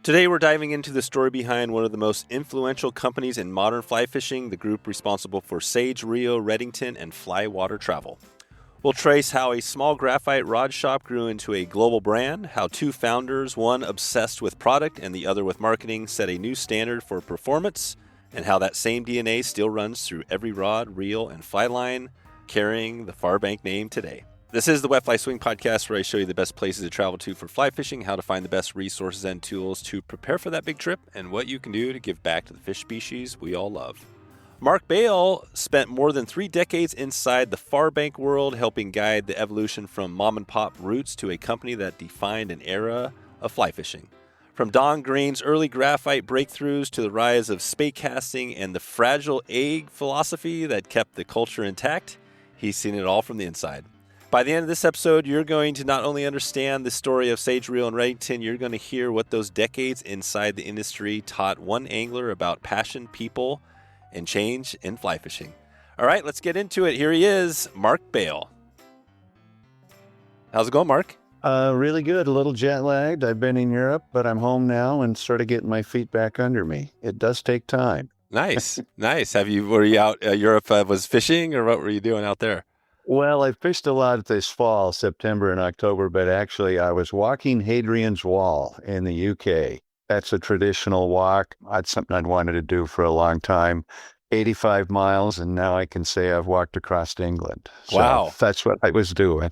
Today we're diving into the story behind one of the most influential companies in modern fly fishing, the group responsible for Sage, Rio, Redington, and Fly Water Travel. We'll trace how a small graphite rod shop grew into a global brand, how two founders, one obsessed with product and the other with marketing, set a new standard for performance, and how that same DNA still runs through every rod, reel, and fly line, carrying the Farbank name today. This is the Wet Fly Swing Podcast, where I show you the best places to travel to for fly fishing, how to find the best resources and tools to prepare for that big trip, and what you can do to give back to the fish species we all love. Marc Bale spent more than 3 decades inside the Farbank world, helping guide the evolution from mom-and-pop roots to a company that defined an era of fly fishing. From Don Green's early graphite breakthroughs to the rise of spey casting and the fragile egg philosophy that kept the culture intact, he's seen it all from the inside. By the end of this episode, you're going to not only understand the story of Sage, Reel, and Redington, you're going to hear what those decades inside the industry taught one angler about passion, people, and change in fly fishing. All right, let's get into it. Here he is, Marc Bale. How's it going, Marc? Really good. A little jet lagged. I've been in Europe, but I'm home now and sort of getting my feet back under me. It does take time. Nice, nice. Were you out Europe? Was fishing, or what were you doing out there? Well, I fished a lot this fall, September and October, but actually I was walking Hadrian's Wall in the UK. That's a traditional walk. That's something I'd wanted to do for a long time. 85 miles, and now I can say I've walked across England. So wow. That's what I was doing.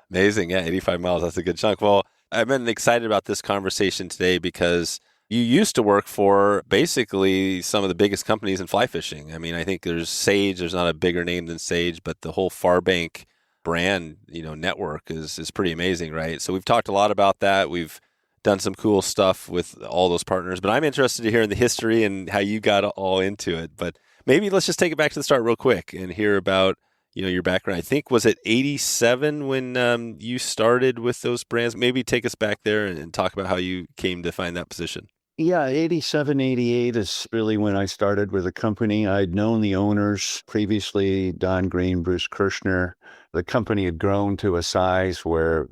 Amazing. Yeah, 85 miles. That's a good chunk. Well, I've been excited about this conversation today because you used to work for basically some of the biggest companies in fly fishing. I mean, I think there's Sage. There's not a bigger name than Sage, but the whole Farbank brand, network is pretty amazing, right? So we've talked a lot about that. We've done some cool stuff with all those partners, but I'm interested to hear in the history and how you got all into it. But maybe let's just take it back to the start real quick and hear about, your background. I think, was it 87 when you started with those brands? Maybe take us back there and talk about how you came to find that position. Yeah, 87, 88 is really when I started with the company. I'd known the owners previously, Don Green, Bruce Kirshner. The company had grown to a size where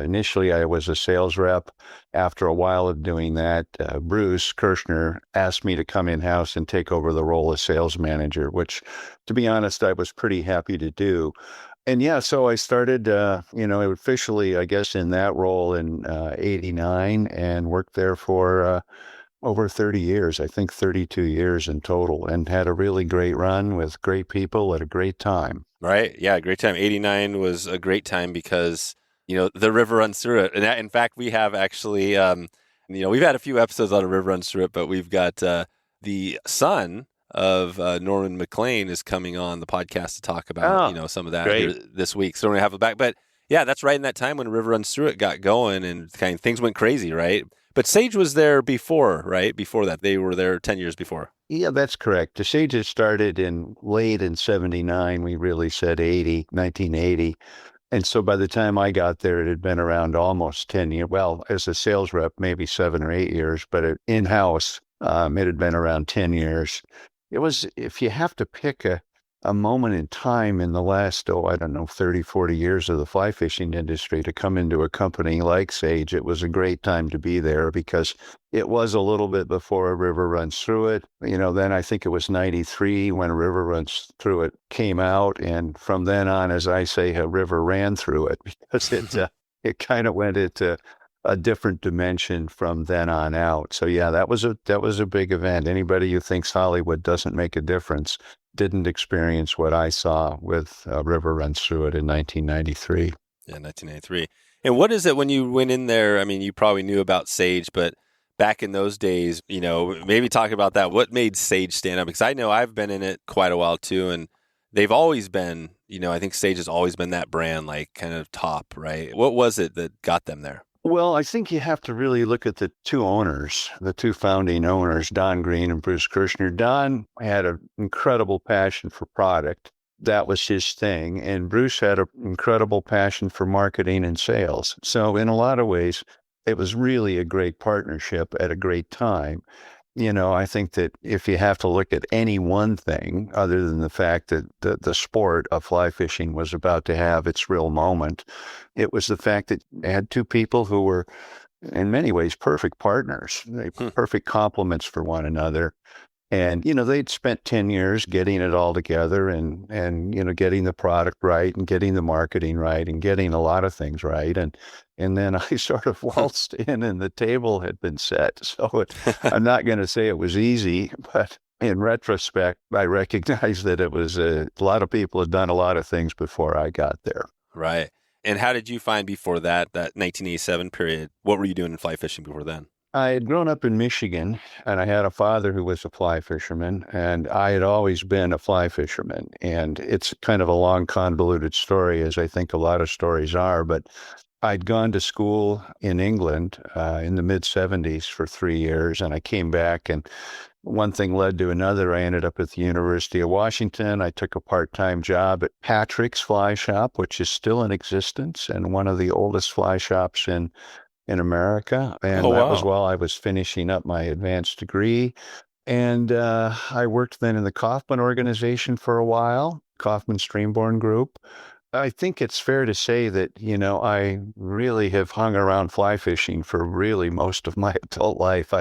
initially I was a sales rep. After a while of doing that, Bruce Kirshner asked me to come in-house and take over the role of sales manager, which, to be honest, I was pretty happy to do. And yeah, so I started, officially, I guess, in that role in 89 and worked there for over 30 years, I think 32 years in total, and had a really great run with great people at a great time. Right. Yeah, great time. 89 was a great time because, the river runs through it. And in fact, we have actually, we've had a few episodes on a river runs through it, but we've got the son of Norman McLean is coming on the podcast to talk about, some of that here this week. So we're going to have it back. But yeah, that's right in that time when River Runs Through It got going and kind of things went crazy, right? But Sage was there before, right? Before that. They were there 10 years before. Yeah, that's correct. The Sage had started late in 79. We really said 1980. And so by the time I got there, it had been around almost 10 years. Well, as a sales rep, maybe 7 or 8 years, but in-house, it had been around 10 years. It was, if you have to pick a moment in time in the last, 30, 40 years of the fly fishing industry to come into a company like Sage, it was a great time to be there because it was a little bit before A River Runs Through It. Then I think it was 93 when A River Runs Through It came out. And from then on, as I say, a river ran through it because it kind of went into a different dimension from then on out. So yeah, that was a big event. Anybody who thinks Hollywood doesn't make a difference didn't experience what I saw with River Runs Through It in 1993. Yeah, 1993. And what is it when you went in there? I mean, you probably knew about Sage, but back in those days, maybe talk about that. What made Sage stand up? Because I know I've been in it quite a while too, and they've always been, I think Sage has always been that brand, like kind of top, right? What was it that got them there? Well, I think you have to really look at the two owners, the two founding owners, Don Green and Bruce Kirshner. Don had an incredible passion for product. That was his thing. And Bruce had an incredible passion for marketing and sales. So in a lot of ways, it was really a great partnership at a great time. I think that if you have to look at any one thing, other than the fact that the sport of fly fishing was about to have its real moment, it was the fact that you had two people who were in many ways, perfect partners. They Hmm. perfect complements for one another. And, they'd spent 10 years getting it all together and getting the product right and getting the marketing right and getting a lot of things right. And then I sort of Hmm. waltzed in and the table had been set. So I'm not going to say it was easy, but in retrospect, I recognize that it was a lot of people had done a lot of things before I got there. Right. And how did you find before that 1987 period? What were you doing in fly fishing before then? I had grown up in Michigan and I had a father who was a fly fisherman, and I had always been a fly fisherman. And it's kind of a long, convoluted story, as I think a lot of stories are. But I'd gone to school in England in the mid 70s for 3 years, and I came back, and one thing led to another. I ended up at the University of Washington. I took a part-time job at Patrick's Fly Shop, which is still in existence and one of the oldest fly shops in America. Oh, And that was wow. while I was finishing up my advanced degree. And I worked then in the Kaufman organization for a while, Kaufman Streamborn Group. I think it's fair to say that, I really have hung around fly fishing for really most of my adult life.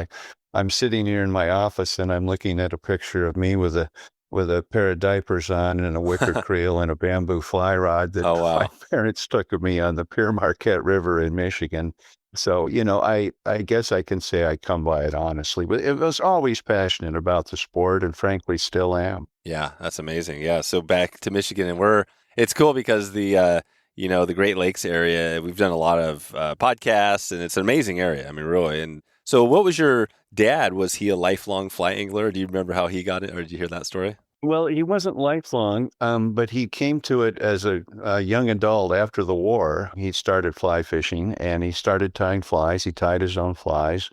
I'm sitting here in my office and I'm looking at a picture of me with a pair of diapers on and a wicker creel and a bamboo fly rod that Oh, my wow. parents took of me on the Pere Marquette River in Michigan. So, I guess I can say I come by it honestly, but it was always passionate about the sport and frankly still am. Yeah, that's amazing. Yeah, so back to Michigan, and it's cool because the Great Lakes area, we've done a lot of podcasts, and it's an amazing area. I mean, really. And so, what was your dad? Was he a lifelong fly angler? Do you remember how he got it, or did you hear that story? Well, he wasn't lifelong, but he came to it as a young adult after the war. He started fly fishing and he started tying flies. He tied his own flies.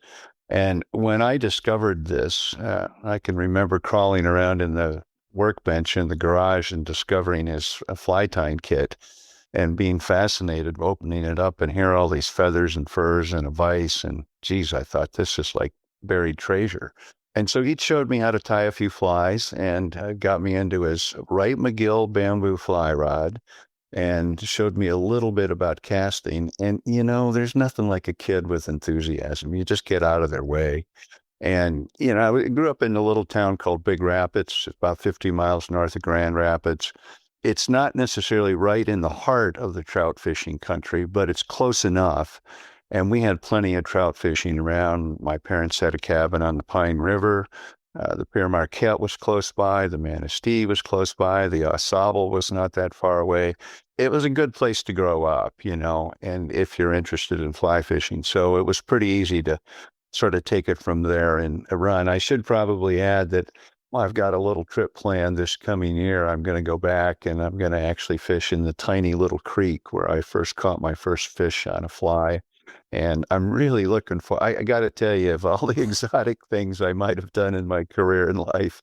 And when I discovered this, I can remember crawling around in the workbench in the garage and discovering his fly tying kit and being fascinated, opening it up and hear all these feathers and furs and a vise. And geez, I thought this is like buried treasure. And so he showed me how to tie a few flies and got me into his Wright McGill bamboo fly rod and showed me a little bit about casting. And, there's nothing like a kid with enthusiasm. You just get out of their way. And, I grew up in a little town called Big Rapids, about 50 miles north of Grand Rapids. It's not necessarily right in the heart of the trout fishing country, but it's close enough. And we had plenty of trout fishing around. My parents had a cabin on the Pine River. The Pere Marquette was close by. The Manistee was close by. The Ausable was not that far away. It was a good place to grow up, and if you're interested in fly fishing. So it was pretty easy to sort of take it from there and run. I should probably add that I've got a little trip planned this coming year. I'm going to go back and I'm going to actually fish in the tiny little creek where I first caught my first fish on a fly. And I'm really looking for, I got to tell you, of all the exotic things I might have done in my career and life,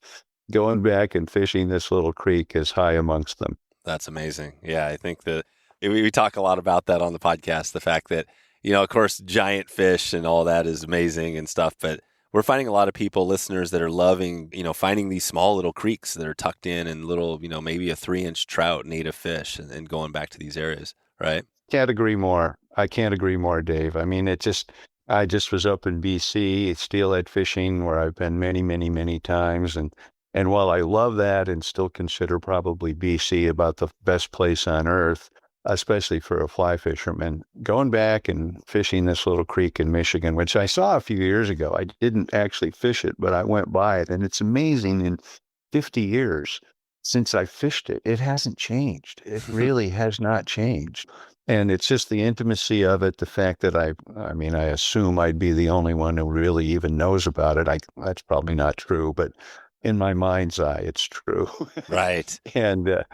going back and fishing this little creek is high amongst them. That's amazing. Yeah, I think that we talk a lot about that on the podcast. The fact that, of course, giant fish and all that is amazing and stuff, but we're finding a lot of people, listeners, that are loving, finding these small little creeks that are tucked in and little, maybe a 3-inch trout, native fish, and going back to these areas, right? Can't agree more. I can't agree more, Dave. I mean, I just was up in BC, steelhead fishing, where I've been many, many, many times. And while I love that and still consider probably BC about the best place on earth, especially for a fly fisherman, going back and fishing this little creek in Michigan, which I saw a few years ago. I didn't actually fish it, but I went by it. And it's amazing in 50 years since I fished it, it hasn't changed. It really has not changed. And it's just the intimacy of it, the fact that I mean, I assume I'd be the only one who really even knows about it. That's probably not true, but in my mind's eye, it's true. Right. And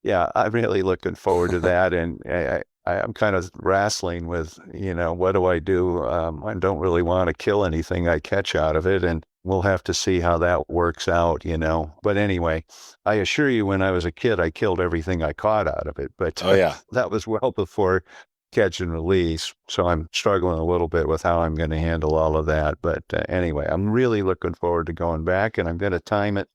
yeah, I'm really looking forward to that. And I'm kind of wrestling with, what do I do? I don't really want to kill anything I catch out of it. And we'll have to see how that works out. But anyway, I assure you, when I was a kid, I killed everything I caught out of it. But Oh, yeah. that was well before catch and release. So I'm struggling a little bit with how I'm going to handle all of that. But anyway, I'm really looking forward to going back, and I'm going to time it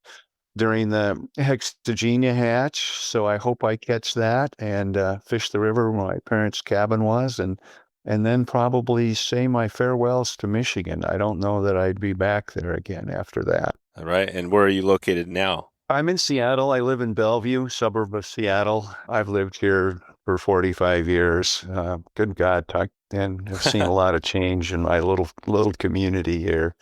during the Hexagenia hatch. So I hope I catch that and fish the river where my parents' cabin was. And and then probably say my farewells to Michigan. I don't know that I'd be back there again after that. All right. And where are you located now? I'm in Seattle. I live in Bellevue, suburb of Seattle. I've lived here for 45 years. Good God, and I've seen a lot of change in my little community here.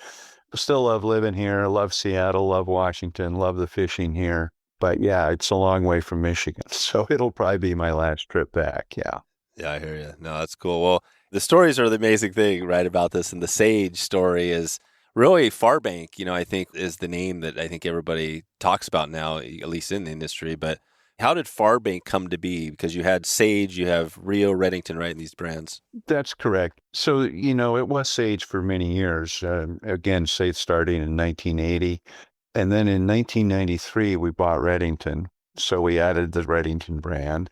Still love living here. Love Seattle. Love Washington. Love the fishing here. But yeah, it's a long way from Michigan, so it'll probably be my last trip back. Yeah. Yeah, I hear you. No, that's cool. Well, the stories are the amazing thing, right, about this. And the Sage story is really Farbank, I think is the name that I think everybody talks about now, at least in the industry. But how did Farbank come to be? Because you had Sage, you have Rio, Redington, right, in these brands. That's correct. So, it was Sage for many years. Again, Sage starting in 1980. And then in 1993, we bought Redington. So we added the Redington brand.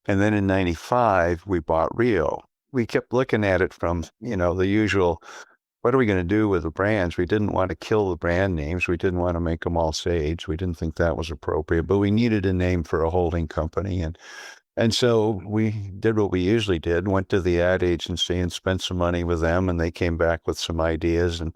And then in 95, we bought Rio. We kept looking at it from, the usual, what are we going to do with the brands? We didn't want to kill the brand names. We didn't want to make them all Sage. We didn't think that was appropriate, but we needed a name for a holding company. And so we did what we usually did, went to the ad agency and spent some money with them, and they came back with some ideas. And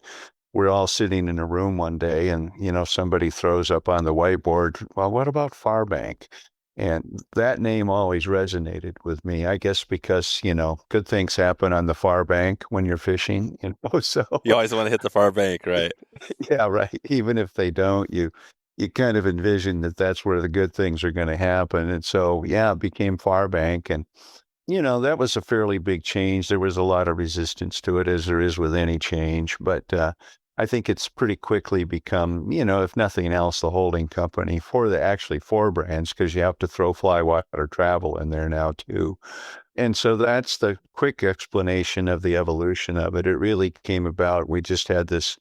we're all sitting in a room one day, and, somebody throws up on the whiteboard, well, what about Farbank? And that name always resonated with me, I guess, because, good things happen on the far bank when you're fishing, so. You always want to hit the far bank, right? Yeah, right. Even if they don't, you kind of envision that that's where the good things are going to happen. And so, yeah, it became far bank. And, that was a fairly big change. There was a lot of resistance to it, as there is with any change. But I think it's pretty quickly become, if nothing else, the holding company for four brands, because you have to throw Flywater Travel in there now too. And so that's the quick explanation of the evolution of it. It really came about. We just had this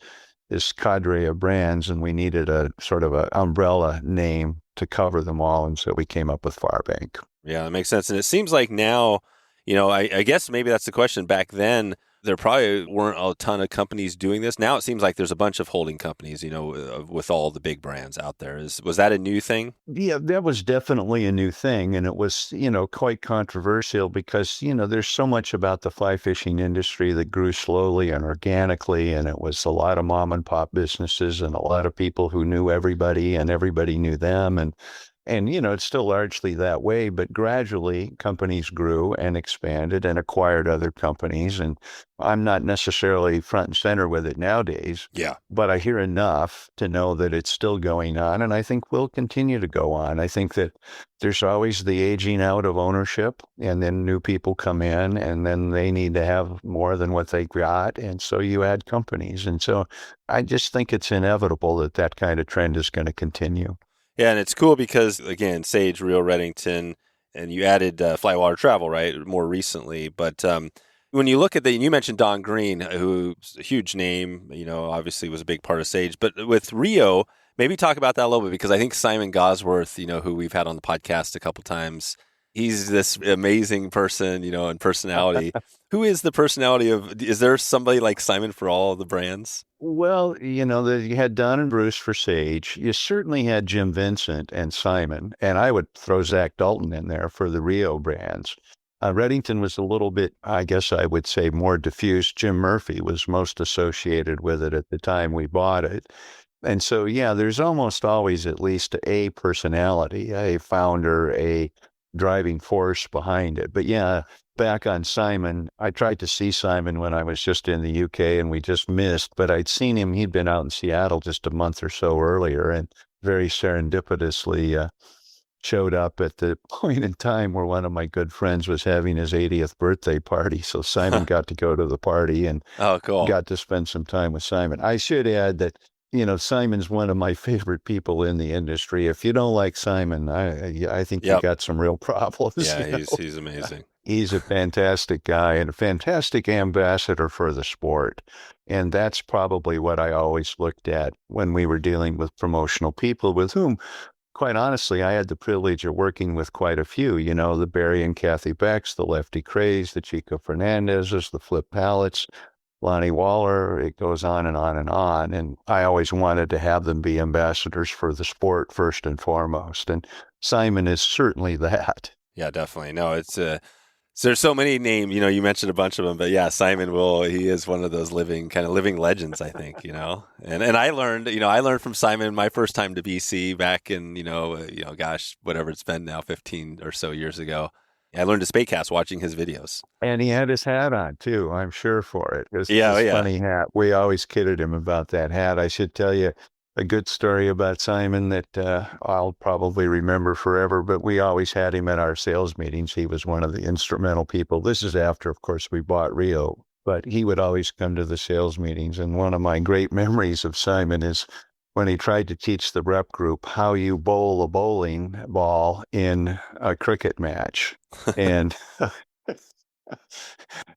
cadre of brands, and we needed a sort of an umbrella name to cover them all. And so we came up with Farbank. Yeah, that makes sense. And it seems like now, I guess maybe that's the question. Back then, there probably weren't a ton of companies doing this. Now it seems like there's a bunch of holding companies, with all the big brands out there. Was that a new thing? Yeah, that was definitely a new thing. And it was, quite controversial because, there's so much about the fly fishing industry that grew slowly and organically. And it was a lot of mom and pop businesses and a lot of people who knew everybody and everybody knew them. And it's still largely that way, but gradually companies grew and expanded and acquired other companies. And I'm not necessarily front and center with it nowadays. Yeah. But I hear enough to know that it's still going on. And I think will continue to go on. I think that there's always the aging out of ownership, and then new people come in, and then they need to have more than what they got. And so you add companies. And so I just think it's inevitable that kind of trend is going to continue. Yeah, and it's cool because, again, Sage, Rio, Redington, and you added Flywater Travel, right, more recently. But when you look at you mentioned Don Green, who's a huge name, obviously was a big part of Sage. But with Rio, maybe talk about that a little bit, because I think Simon Gosworth, who we've had on the podcast a couple times, he's this amazing person, and personality. Who is the personality is there somebody like Simon for all the brands? Well, you had Don and Bruce for Sage. You certainly had Jim Vincent and Simon, and I would throw Zach Dalton in there for the Rio brands. Redington was a little bit, I guess I would say, more diffuse. Jim Murphy was most associated with it at the time we bought it. And so, yeah, there's almost always at least a personality, a founder, a driving force behind it. But yeah, back on Simon, I tried to see Simon when I was just in the UK and we just missed, but I'd seen him. He'd been out in Seattle just a month or so earlier and very serendipitously showed up at the point in time where one of my good friends was having his 80th birthday party. So Simon got to go to the party and got to spend some time with Simon. I should add that, Simon's one of my favorite people in the industry. If you don't like Simon, I think you got some real problems. Yeah, he's amazing. He's a fantastic guy and a fantastic ambassador for the sport. And that's probably what I always looked at when we were dealing with promotional people, with whom, quite honestly, I had the privilege of working with quite a few, the Barry and Kathy Becks, the Lefty Crays, the Chico Fernandezes, the Flip Pallets, Lonnie Waller. It goes on and on and on. And I always wanted to have them be ambassadors for the sport first and foremost. And Simon is certainly that. Yeah, definitely. No, it's So there's so many names, you mentioned a bunch of them, but yeah, Simon Will, he is one of those living legends, I think. And I learned from Simon my first time to BC back in, gosh, whatever it's been now, 15 or so years ago. I learned to spake cast watching his videos. And he had his hat on too, I'm sure for it. It was Yeah, oh, this yeah. funny hat. We always kidded him about that hat. I should tell you a good story about Simon that I'll probably remember forever, but we always had him at our sales meetings. He was one of the instrumental people. This is after, of course, we bought Rio, but he would always come to the sales meetings. And one of my great memories of Simon is when he tried to teach the rep group how you bowl a bowling ball in a cricket match. And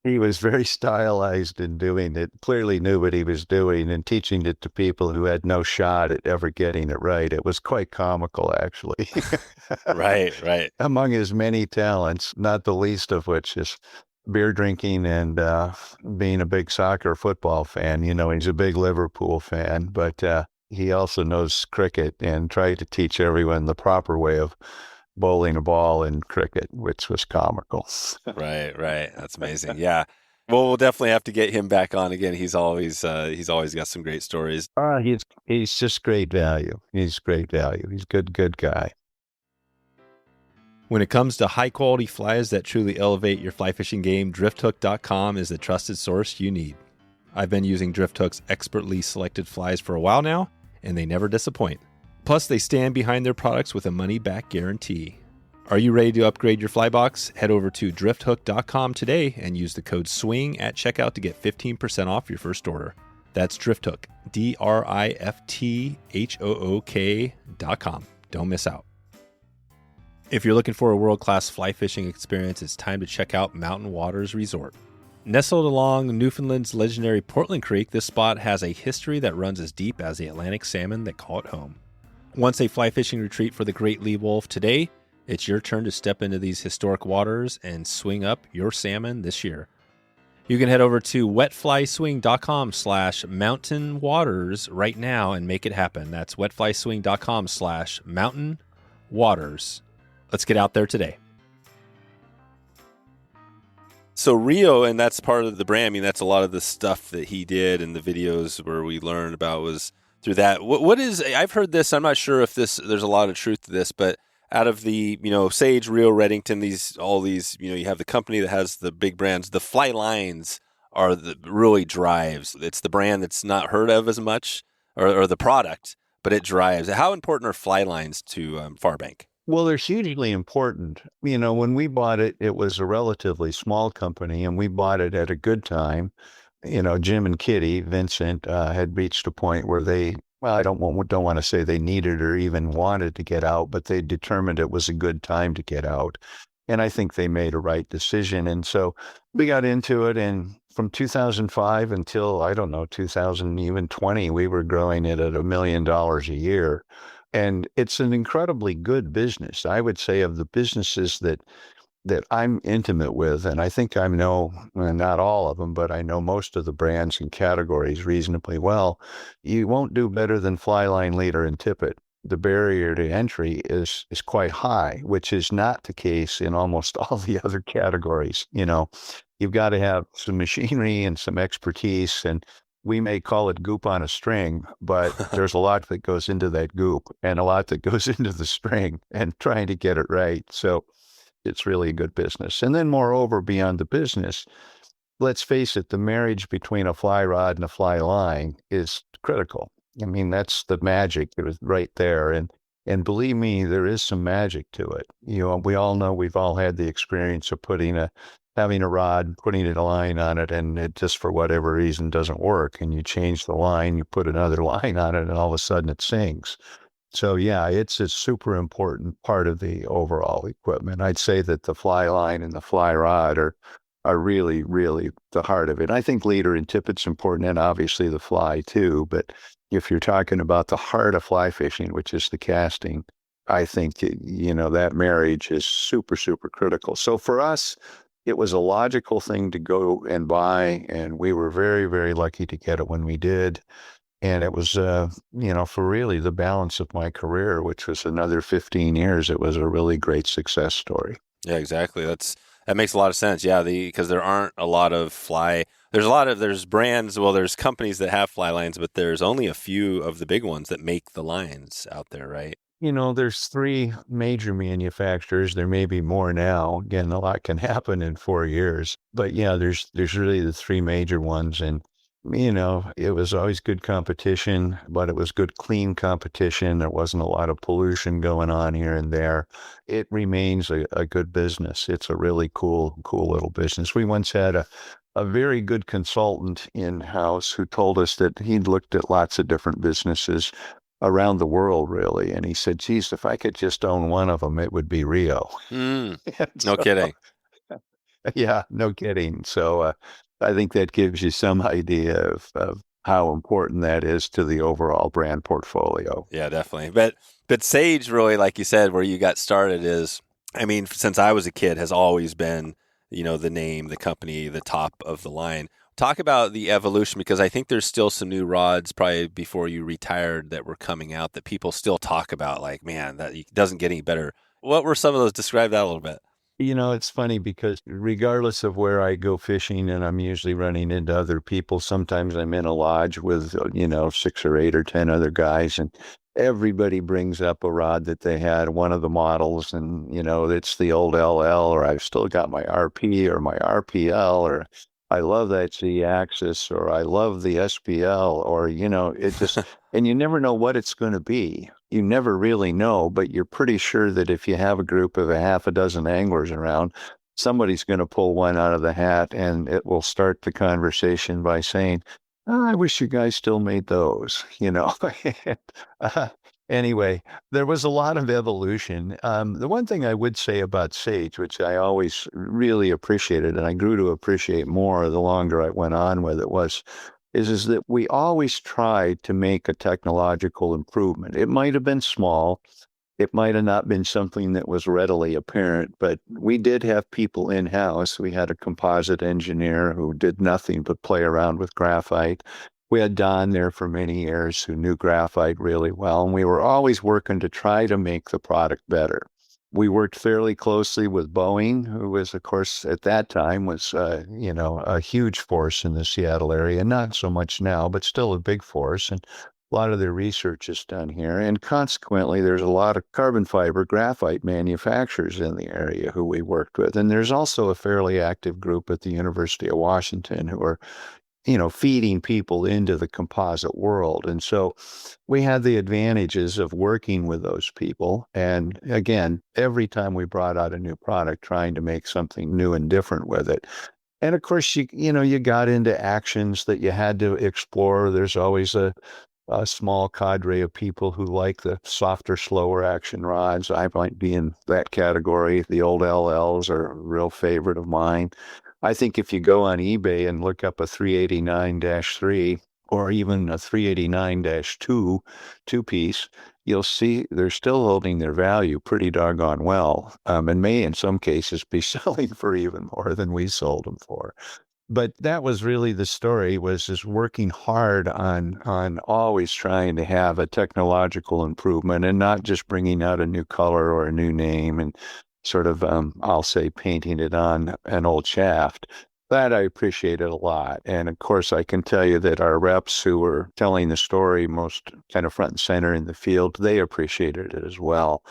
he was very stylized in doing it, clearly knew what he was doing and teaching it to people who had no shot at ever getting it right. It was quite comical, actually. Right. Among his many talents, not the least of which is beer drinking and being a big soccer football fan. He's a big Liverpool fan, but he also knows cricket and tried to teach everyone the proper way of bowling a ball in cricket, which was comical. Right. That's amazing. Yeah. Well, we'll definitely have to get him back on again. He's always got some great stories. He's just great value. He's great value. He's good guy. When it comes to high quality flies that truly elevate your fly fishing game, drifthook.com is the trusted source you need. I've been using Drifthook's expertly selected flies for a while now, and they never disappoint. Plus, they stand behind their products with a money-back guarantee. Are you ready to upgrade your fly box? Head over to drifthook.com today and use the code SWING at checkout to get 15% off your first order. That's Drifthook, DriftHook.com. Don't miss out. If you're looking for a world-class fly fishing experience, it's time to check out Mountain Waters Resort. Nestled along Newfoundland's legendary Portland Creek, this spot has a history that runs as deep as the Atlantic salmon that call it home. Once a fly fishing retreat for the Great Lee Wolf, today it's your turn to step into these historic waters and swing up your salmon this year. You can head over to wetflyswing.com/mountainwaters right now and make it happen. That's wetflyswing.com/mountainwaters. Let's get out there today. So Rio, and that's part of the brand. I mean, that's a lot of the stuff that he did and the videos where we learned about was through that. What is, I've heard this, I'm not sure if there's a lot of truth to this, but out of the, Sage, Rio, Redington, all these, you have the company that has the big brands, the fly lines are the really drives. It's the brand that's not heard of as much or the product, but it drives. How important are fly lines to Farbank? Well, they're hugely important. When we bought it, it was a relatively small company, and we bought it at a good time. Jim and Kitty, Vincent, had reached a point where I don't want to say they needed or even wanted to get out, but they determined it was a good time to get out. And I think they made a right decision. And so we got into it, and from 2005 until, 2020, we were growing it at $1 million a year. And it's an incredibly good business. I would say of the businesses that I'm intimate with, and I think I know, not all of them, but I know most of the brands and categories reasonably well, you won't do better than Fly Line, Leader, and Tippet. The barrier to entry is quite high, which is not the case in almost all the other categories. You've got to have some machinery and some expertise, and we may call it goop on a string, but there's a lot that goes into that goop and a lot that goes into the string and trying to get it right. So it's really a good business. And then moreover, beyond the business, let's face it, the marriage between a fly rod and a fly line is critical. I mean, that's the magic. It was right there. And believe me, there is some magic to it. We all know, we've all had the experience of having a rod, putting a line on it, and it just for whatever reason doesn't work. And you change the line, you put another line on it, and all of a sudden it sinks. So yeah, it's a super important part of the overall equipment. I'd say that the fly line and the fly rod are really, really the heart of it. I think leader and tippet's important, and obviously the fly too. But if you're talking about the heart of fly fishing, which is the casting, I think, that marriage is super, super critical. So for us, it was a logical thing to go and buy, and we were very, very lucky to get it when we did. And it was, for really the balance of my career, which was another 15 years, it was a really great success story. Yeah, exactly. That makes a lot of sense. Yeah, because there aren't a lot of fly. There's brands. Well, there's companies that have fly lines, but there's only a few of the big ones that make the lines out there, right? There's three major manufacturers. There may be more now. Again, a lot can happen in 4 years. But yeah, there's really the three major ones. And it was always good competition, but it was good, clean competition. There wasn't a lot of pollution going on here and there. It remains a good business. It's a really cool little business. We once had a very good consultant in-house who told us that he'd looked at lots of different businesses around the world, really. And he said, geez, if I could just own one of them, it would be Rio. Mm, no So, kidding. yeah, no kidding. So I think that gives you some idea of how important that is to the overall brand portfolio. Yeah, definitely. But Sage really, like you said, where you got started is, I mean, since I was a kid, has always been, the name, the company, the top of the line. Talk about the evolution because I think there's still some new rods probably before you retired that were coming out that people still talk about. Like, man, that doesn't get any better. What were some of those? Describe that a little bit. It's funny because regardless of where I go fishing, and I'm usually running into other people, sometimes I'm in a lodge with, 6 or 8 or 10 other guys, and everybody brings up a rod that they had, one of the models, and, it's the old LL, or I've still got my RP or my RPL, or I love that Z-axis, or I love the SPL, or, it just, and you never know what it's going to be. You never really know, but you're pretty sure that if you have a group of a half a dozen anglers around, somebody's going to pull one out of the hat and it will start the conversation by saying, "Oh, I wish you guys still made those." uh, anyway, there was a lot of evolution. The one thing I would say about Sage, which I always really appreciated, and I grew to appreciate more the longer I went on with it, is that we always tried to make a technological improvement. It might have been small. It might have not been something that was readily apparent, but we did have people in-house. We had a composite engineer who did nothing but play around with graphite. We had Don there for many years who knew graphite really well, and we were always working to try to make the product better. We worked fairly closely with Boeing, who was, of course, at that time was, a huge force in the Seattle area. Not so much now, but still a big force. And a lot of their research is done here. And consequently, there's a lot of carbon fiber graphite manufacturers in the area who we worked with. And there's also a fairly active group at the University of Washington who are feeding people into the composite world. And so we had the advantages of working with those people. And again, every time we brought out a new product, trying to make something new and different with it. And of course, you got into actions that you had to explore. There's always a small cadre of people who like the softer, slower action rods. I might be in that category. The old LLs are a real favorite of mine. I think if you go on eBay and look up a 389-3 or even a 389-2 two-piece, you'll see they're still holding their value pretty doggone well, and may in some cases be selling for even more than we sold them for. But that was really the story, was just working hard on always trying to have a technological improvement and not just bringing out a new color or a new name and sort of, I'll say, painting it on an old shaft. That I appreciated a lot. And of course, I can tell you that our reps who were telling the story most kind of front and center in the field, they appreciated it as well.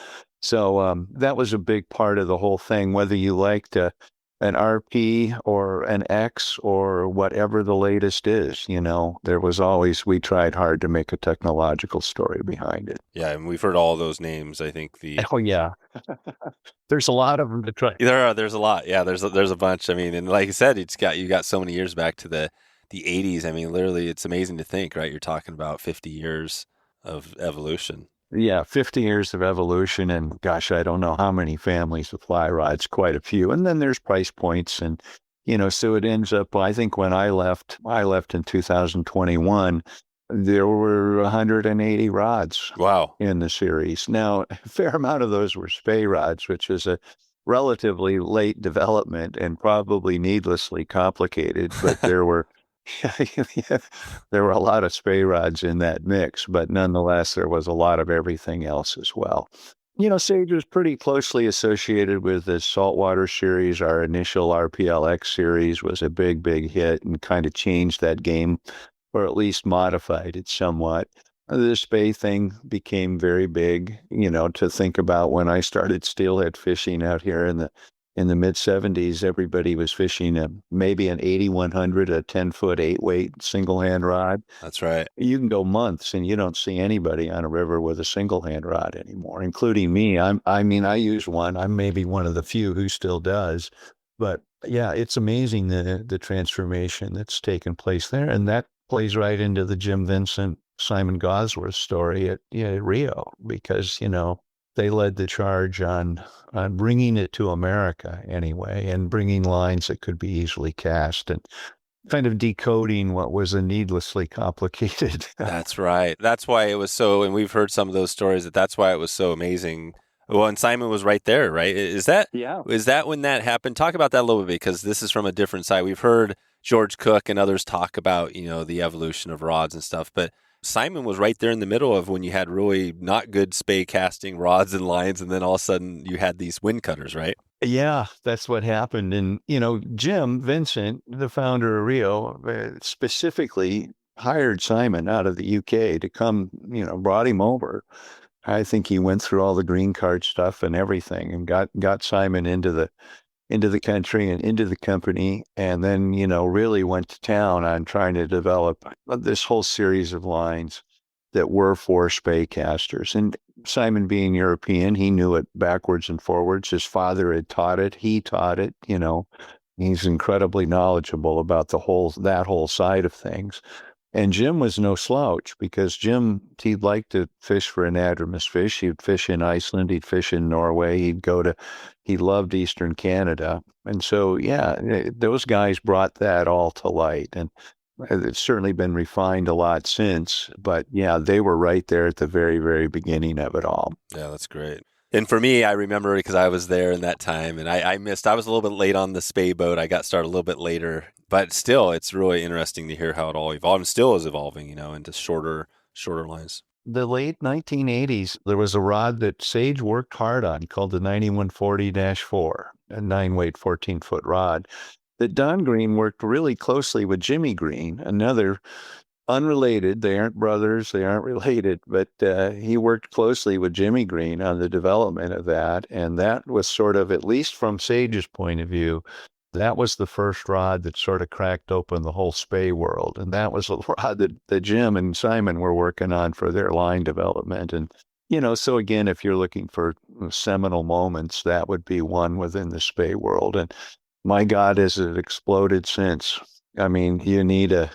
So that was a big part of the whole thing, whether you liked an RP or an X or whatever the latest is, there was always, we tried hard to make a technological story behind it. Yeah, and we've heard all those names. I think Oh, yeah. There's a lot of them to try. there's a lot. Yeah, there's a bunch. I mean, and like you said, you got so many years back to the 80s. I mean, literally, it's amazing to think, right? You're talking about 50 years of evolution. Yeah, 50 years of evolution, and gosh, I don't know how many families of fly rods, quite a few. And then there's price points, and so it ends up, I think when I left in 2021, there were 180 rods. Wow. In the series. Now, a fair amount of those were spey rods, which is a relatively late development and probably needlessly complicated, but there were there were a lot of spey rods in that mix, but nonetheless, there was a lot of everything else as well. Sage was pretty closely associated with the saltwater series. Our initial RPLX series was a big, big hit and kind of changed that game, or at least modified it somewhat. The spay thing became very big, to think about when I started steelhead fishing out here in the mid 70s. Everybody was fishing maybe an 8100, a 10-foot 8-weight single hand rod. That's right. You can go months and you don't see anybody on a river with a single hand rod anymore, including me. I use one. I'm maybe one of the few who still does. But yeah, it's amazing the transformation that's taken place there. And that plays right into the Jim Vincent, Simon Gosworth story at Rio, because, they led the charge on bringing it to America anyway, and bringing lines that could be easily cast and kind of decoding what was a needlessly complicated. That's right. That's why it was so, and we've heard some of those stories, that's why it was so amazing. Well, and Simon was right there, right? Yeah. Is that when that happened? Talk about that a little bit, because this is from a different side. We've heard George Cook and others talk about, the evolution of rods and stuff, but Simon was right there in the middle of when you had really not good spay casting rods and lines, and then all of a sudden you had these wind cutters, right? Yeah, that's what happened. And, Jim Vincent, the founder of Rio, specifically hired Simon out of the UK to come, brought him over. I think he went through all the green card stuff and everything and got Simon into the country and into the company, and then, really went to town on trying to develop this whole series of lines that were for spay casters. And Simon, being European, he knew it backwards and forwards. His father had taught it. He taught it. He's incredibly knowledgeable about that whole side of things. And Jim was no slouch, because he'd like to fish for anadromous fish. He'd fish in Iceland. He'd fish in Norway. He loved Eastern Canada. And so, yeah, those guys brought that all to light. And it's certainly been refined a lot since. But yeah, they were right there at the very, very beginning of it all. Yeah, that's great. And for me, I remember because I was there in that time, and I was a little bit late on the spay boat. I got started a little bit later, but still, it's really interesting to hear how it all evolved and still is evolving, into shorter lines. The late 1980s, there was a rod that Sage worked hard on called the 9140-4, a 9-weight, 14-foot rod, that Don Green worked really closely with Jimmy Green, another unrelated. They aren't brothers. They aren't related, but he worked closely with Jimmy Green on the development of that. And that was sort of, at least from Sage's point of view, that was the first rod that sort of cracked open the whole spay world. And that was a rod that Jim and Simon were working on for their line development. And, so again, if you're looking for seminal moments, that would be one within the spay world. And my God, has it exploded since. I mean, you need a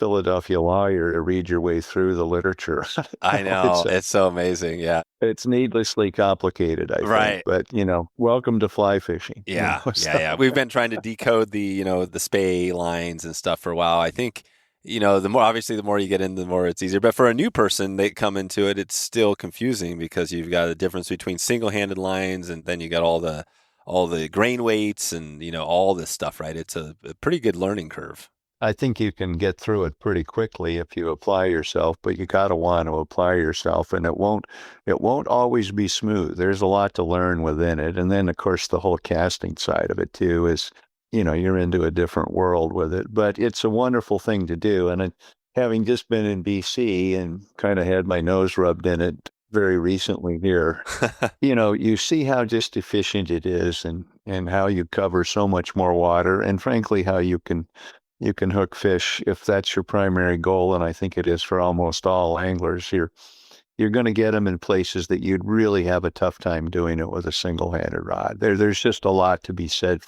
Philadelphia lawyer to read your way through the literature. I know. It's so amazing. Yeah. It's needlessly complicated, I Right. think. But, welcome to fly fishing. Yeah. Yeah. We've been trying to decode the spay lines and stuff for a while. I think, the more you get in, the more it's easier. But for a new person, they come into it, it's still confusing, because you've got a difference between single-handed lines, and then you got all the grain weights and, all this stuff, right? It's a pretty good learning curve. I think you can get through it pretty quickly if you apply yourself, but you got to want to apply yourself, and it won't always be smooth. There's a lot to learn within it. And then, of course, the whole casting side of it too is, you're into a different world with it, but it's a wonderful thing to do. And having just been in BC and kind of had my nose rubbed in it very recently here, you see how just efficient it is, and how you cover so much more water, and frankly, how you can hook fish if that's your primary goal. And I think it is for almost all anglers. You're going to get them in places that you'd really have a tough time doing it with a single-handed rod. There's just a lot to be said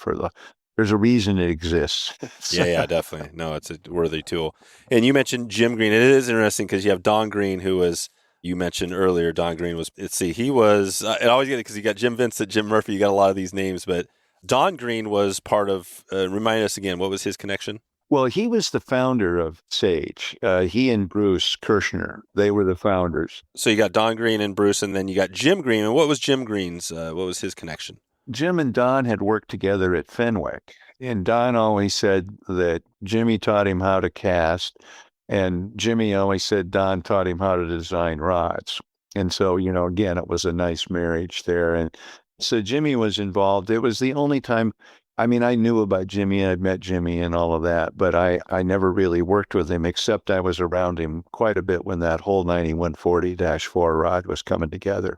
there's a reason it exists. Yeah, definitely. No, it's a worthy tool. And you mentioned Jim Green. It is interesting because you have Don Green, who was, you mentioned earlier, Don Green was, he was, I always get it because you got Jim Vincent, Jim Murphy, you got a lot of these names, but Don Green was part of, remind us again, what was his connection? Well, he was the founder of Sage. He and Bruce Kirshner, they were the founders. So you got Don Green and Bruce, and then you got Jim Green. And what was Jim Green's, what was his connection? Jim and Don had worked together at Fenwick, and Don always said that Jimmy taught him how to cast, and Jimmy always said Don taught him how to design rods. And so, again, it was a nice marriage there. And so Jimmy was involved. It was the only time, I mean, I knew about Jimmy, I'd met Jimmy and all of that, but I never really worked with him, except I was around him quite a bit when that whole 9140-4 rod was coming together.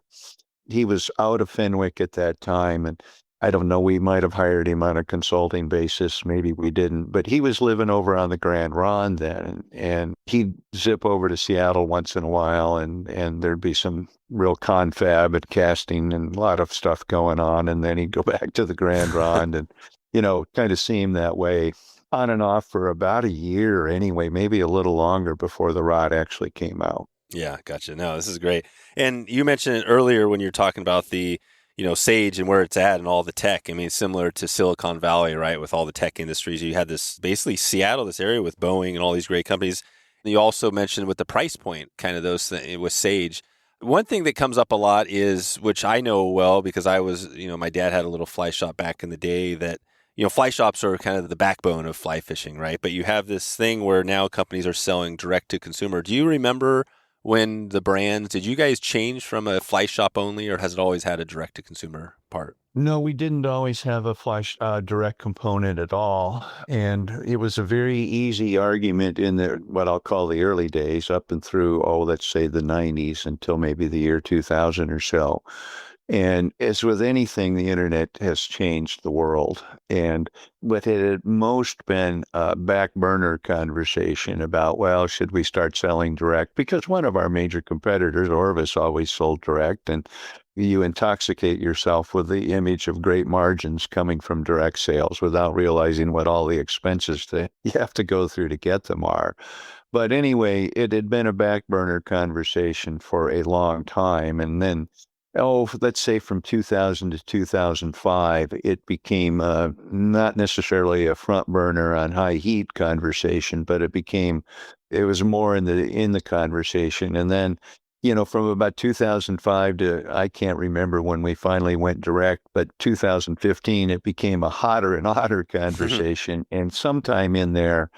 He was out of Fenwick at that time, and I don't know, we might have hired him on a consulting basis. Maybe we didn't, but he was living over on the Grand Ronde then, and he'd zip over to Seattle once in a while, and there'd be some real confab and casting and a lot of stuff going on. And then he'd go back to the Grand Ronde and, kind of see him that way on and off for about a year anyway, maybe a little longer before the rod actually came out. Yeah, gotcha. No, this is great. And you mentioned it earlier when you're talking about the, Sage and where it's at and all the tech. I mean, similar to Silicon Valley, right? With all the tech industries, you had this basically Seattle, this area with Boeing and all these great companies. And you also mentioned with the price point, kind of those things with Sage. One thing that comes up a lot is, which I know well because I was, my dad had a little fly shop back in the day that, fly shops are kind of the backbone of fly fishing, right? But you have this thing where now companies are selling direct to consumer. Do you remember when the brands, did you guys change from a fly shop only, or has it always had a direct to consumer part? No, we didn't always have a flash direct component at all. And it was a very easy argument in what I'll call the early days up and through, let's say the 90s until maybe the year 2000 or so. And as with anything, the internet has changed the world. And what had at most been a back burner conversation about, well, should we start selling direct? Because one of our major competitors, Orvis, always sold direct. And you intoxicate yourself with the image of great margins coming from direct sales without realizing what all the expenses that you have to go through to get them are. But anyway, it had been a back burner conversation for a long time. And then let's say from 2000 to 2005, it became not necessarily a front burner on high heat conversation, but it was more in the conversation. And then, from about 2005 to, I can't remember when we finally went direct, but 2015, it became a hotter and hotter conversation. And sometime in there,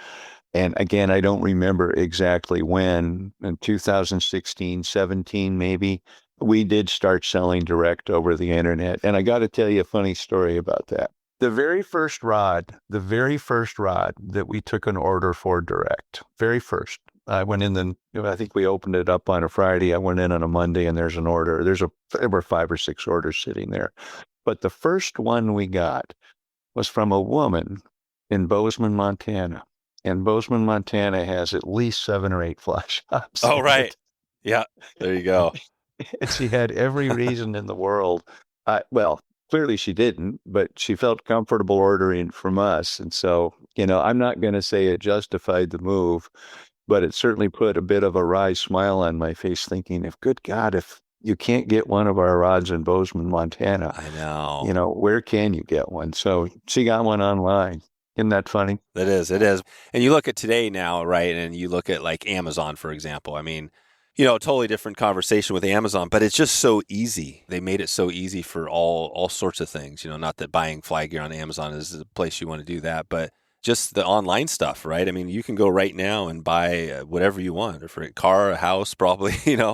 and again, I don't remember exactly when, in 2016, 17 maybe, we did start selling direct over the internet. And I got to tell you a funny story about that. The very first rod that we took an order for direct, very first, I went in I think we opened it up on a Friday. I went in on a Monday and there's an order. There were 5 or 6 orders sitting there. But the first one we got was from a woman in Bozeman, Montana. And Bozeman, Montana has at least 7 or 8 fly shops. Oh, right. Yeah, there you go. And she had every reason in the world. Well, clearly she didn't, but she felt comfortable ordering from us. And so, I'm not going to say it justified the move, but it certainly put a bit of a wry smile on my face thinking, good God, if you can't get one of our rods in Bozeman, Montana, I know. Where can you get one? So she got one online. Isn't that funny? It is. And you look at today now, right? And you look at like Amazon, for example. I mean, totally different conversation with Amazon, but it's just so easy. They made it so easy for all sorts of things. Not that buying fly gear on Amazon is the place you want to do that, but just the online stuff, right? I mean, you can go right now and buy whatever you want, for a car, a house, probably,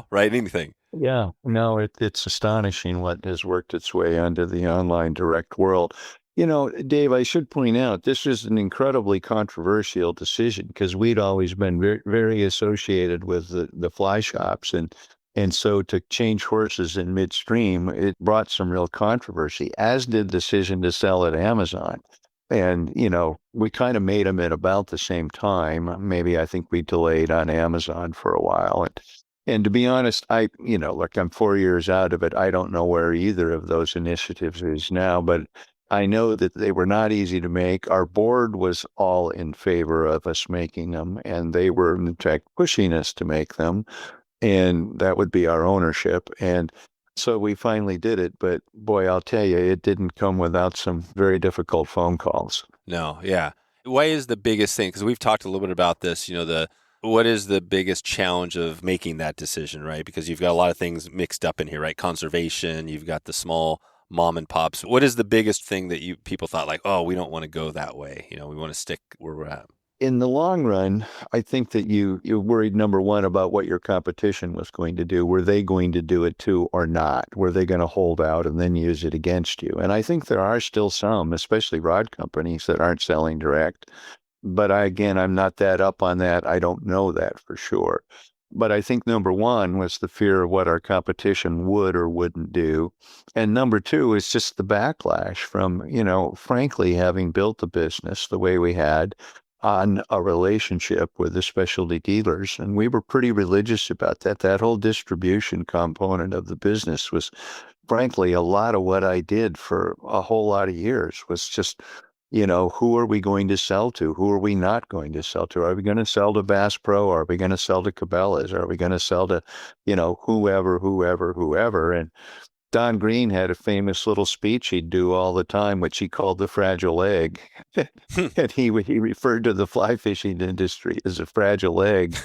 right? Anything. Yeah, no, it's astonishing what has worked its way onto the online direct world. Dave, I should point out this is an incredibly controversial decision because we'd always been very, very associated with the fly shops. And so to change horses in midstream, it brought some real controversy, as did the decision to sell at Amazon. And, we kind of made them at about the same time. Maybe I think we delayed on Amazon for a while. And to be honest, look, I'm 4 years out of it. I don't know where either of those initiatives is now, but I know that they were not easy to make. Our board was all in favor of us making them, and they were, in fact, pushing us to make them, and that would be our ownership. And so we finally did it. But boy, I'll tell you, it didn't come without some very difficult phone calls. No, yeah. What is the biggest thing? Because we've talked a little bit about this, what is the biggest challenge of making that decision, right? Because you've got a lot of things mixed up in here, right? Conservation, you've got the small mom and pops. What is the biggest thing that people thought like, oh, we don't want to go that way? We want to stick where we're at? in the long run, I think that you worried, number one, about what your competition was going to do. Were they going to do it too or not? Were they going to hold out and then use it against you? And I think there are still some, especially rod companies, that aren't selling direct. But again, I'm not that up on that. I don't know that for sure. But I think number one was the fear of what our competition would or wouldn't do. And number two is just the backlash from, frankly, having built the business the way we had on a relationship with the specialty dealers. And we were pretty religious about that. That whole distribution component of the business was, frankly, a lot of what I did for a whole lot of years was just, who are we going to sell to? Who are we not going to sell to? Are we going to sell to Bass Pro? Are we going to sell to Cabela's? Are we going to sell to, whoever? And Don Green had a famous little speech he'd do all the time, which he called the fragile egg. And he referred to the fly fishing industry as a fragile egg,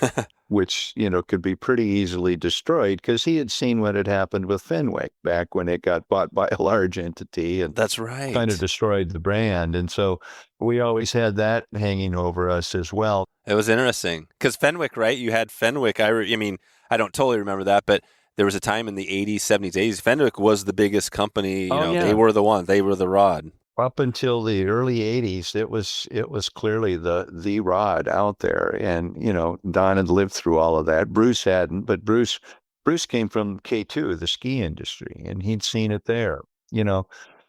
which, could be pretty easily destroyed because he had seen what had happened with Fenwick back when it got bought by a large entity and That's right. kind of destroyed the brand. And so we always had that hanging over us as well. It was interesting because Fenwick, right? You had Fenwick. I mean, I don't totally remember that, but there was a time in the 80s, 70s, 80s. Fenwick was the biggest company. They were the one. They were the rod. Up until the early 80s, it was clearly the rod out there. And, Don had lived through all of that. Bruce hadn't, but Bruce came from K2, the ski industry, and he'd seen it there.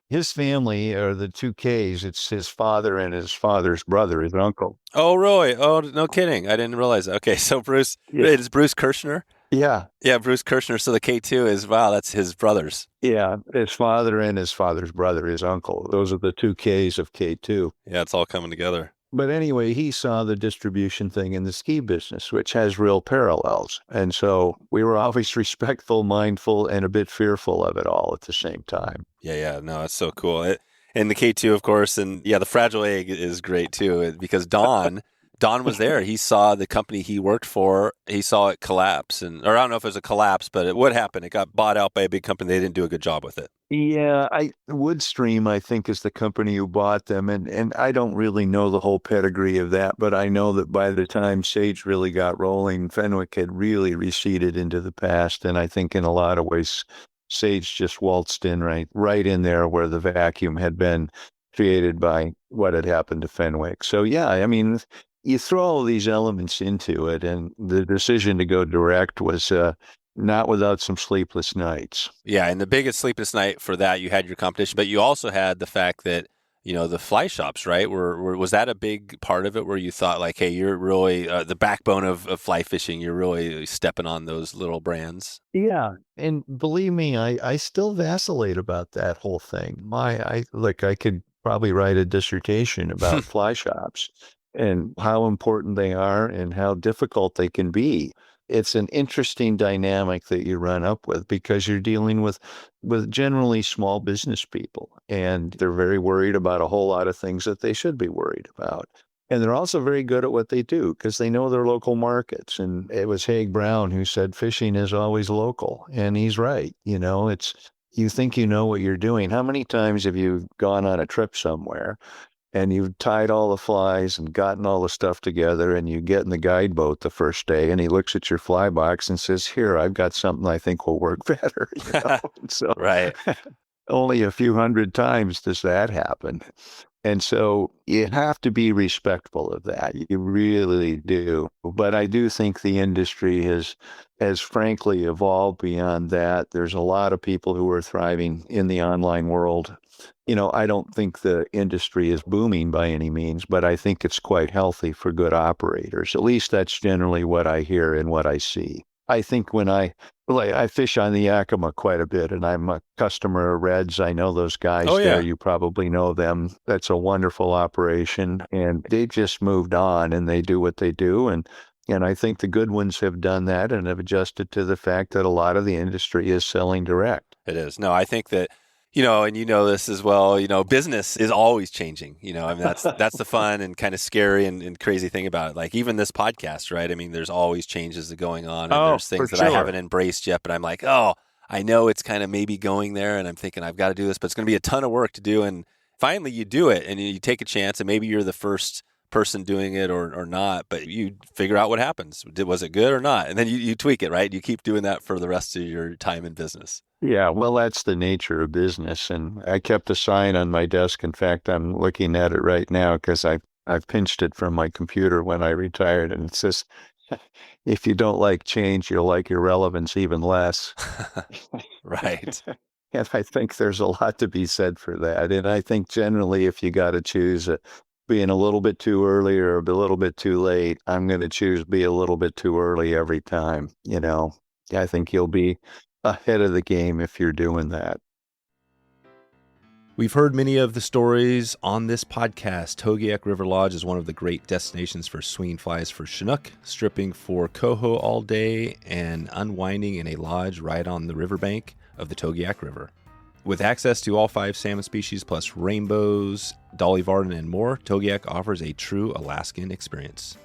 His family are the two Ks. It's his father and his father's brother, his uncle. Oh, Roy. Oh, no kidding. I didn't realize that. Okay, so Bruce, It's Bruce Kirshner? Yeah. Yeah, Bruce Kirshner. So the K2 is, wow, that's his brothers. Yeah, his father and his father's brother, his uncle. Those are the two Ks of K2. Yeah, it's all coming together. But anyway, he saw the distribution thing in the ski business, which has real parallels. And so we were always respectful, mindful, and a bit fearful of it all at the same time. Yeah. No, it's so cool. And the K2, of course, and the fragile egg is great too, because Don was there. He saw the company he worked for. He saw it collapse. Or I don't know if it was a collapse, but it would happen. It got bought out by a big company. They didn't do a good job with it. Yeah, Woodstream, I think, is the company who bought them. And I don't really know the whole pedigree of that, but I know that by the time Sage really got rolling, Fenwick had really receded into the past. And I think in a lot of ways, Sage just waltzed in right in there where the vacuum had been created by what had happened to Fenwick. So, yeah, I mean, you throw all these elements into it, and the decision to go direct was not without some sleepless nights. Yeah, and the biggest sleepless night for that, you had your competition, but you also had the fact that, the fly shops, right? Was that a big part of it where you thought like, hey, you're really the backbone of fly fishing, you're really stepping on those little brands? Yeah, and believe me, I still vacillate about that whole thing. I could probably write a dissertation about fly shops and how important they are and how difficult they can be. It's an interesting dynamic that you run up with because you're dealing with generally small business people, and they're very worried about a whole lot of things that they should be worried about. And they're also very good at what they do because they know their local markets. And it was Haig Brown who said fishing is always local. And he's right. You think you know what you're doing. How many times have you gone on a trip somewhere and you've tied all the flies and gotten all the stuff together, and you get in the guide boat the first day and he looks at your fly box and says, here, I've got something I think will work better. So right. Only a few hundred times does that happen. And so you have to be respectful of that. You really do. But I do think the industry has frankly evolved beyond that. There's a lot of people who are thriving in the online world. I don't think the industry is booming by any means, but I think it's quite healthy for good operators. At least that's generally what I hear and what I see. I think when I fish on the Yakima quite a bit, and I'm a customer of Reds. I know those guys there. You probably know them. That's a wonderful operation, and they just moved on, and they do what they do. And I think the good ones have done that and have adjusted to the fact that a lot of the industry is selling direct. It is. No, I think that, and this as well, business is always changing, I mean, that's the fun and kind of scary and crazy thing about it. Like even this podcast, right? I mean, there's always changes going on, and there's things that I haven't embraced yet, but I'm like, oh, I know it's kind of maybe going there, and I'm thinking I've got to do this, but it's going to be a ton of work to do. And finally you do it and you take a chance, and maybe you're the first person doing it or not, but you figure out what happens. Was it good or not? And then you tweak it, right? You keep doing that for the rest of your time in business. Yeah, well, that's the nature of business. And I kept a sign on my desk. In fact, I'm looking at it right now because I've pinched it from my computer when I retired, and it says, "If you don't like change, you'll like irrelevance even less." Right. And I think there's a lot to be said for that. And I think generally, if you got to choose being a little bit too early or a little bit too late, I'm going to choose be a little bit too early every time. I think you'll be ahead of the game if you're doing that. We've heard many of the stories on this podcast. Togiak River Lodge is one of the great destinations for swinging flies for Chinook, stripping for coho all day, and unwinding in a lodge right on the riverbank of the Togiak River. With access to all 5 salmon species plus rainbows, Dolly Varden, and more, Togiak offers a true Alaskan experience.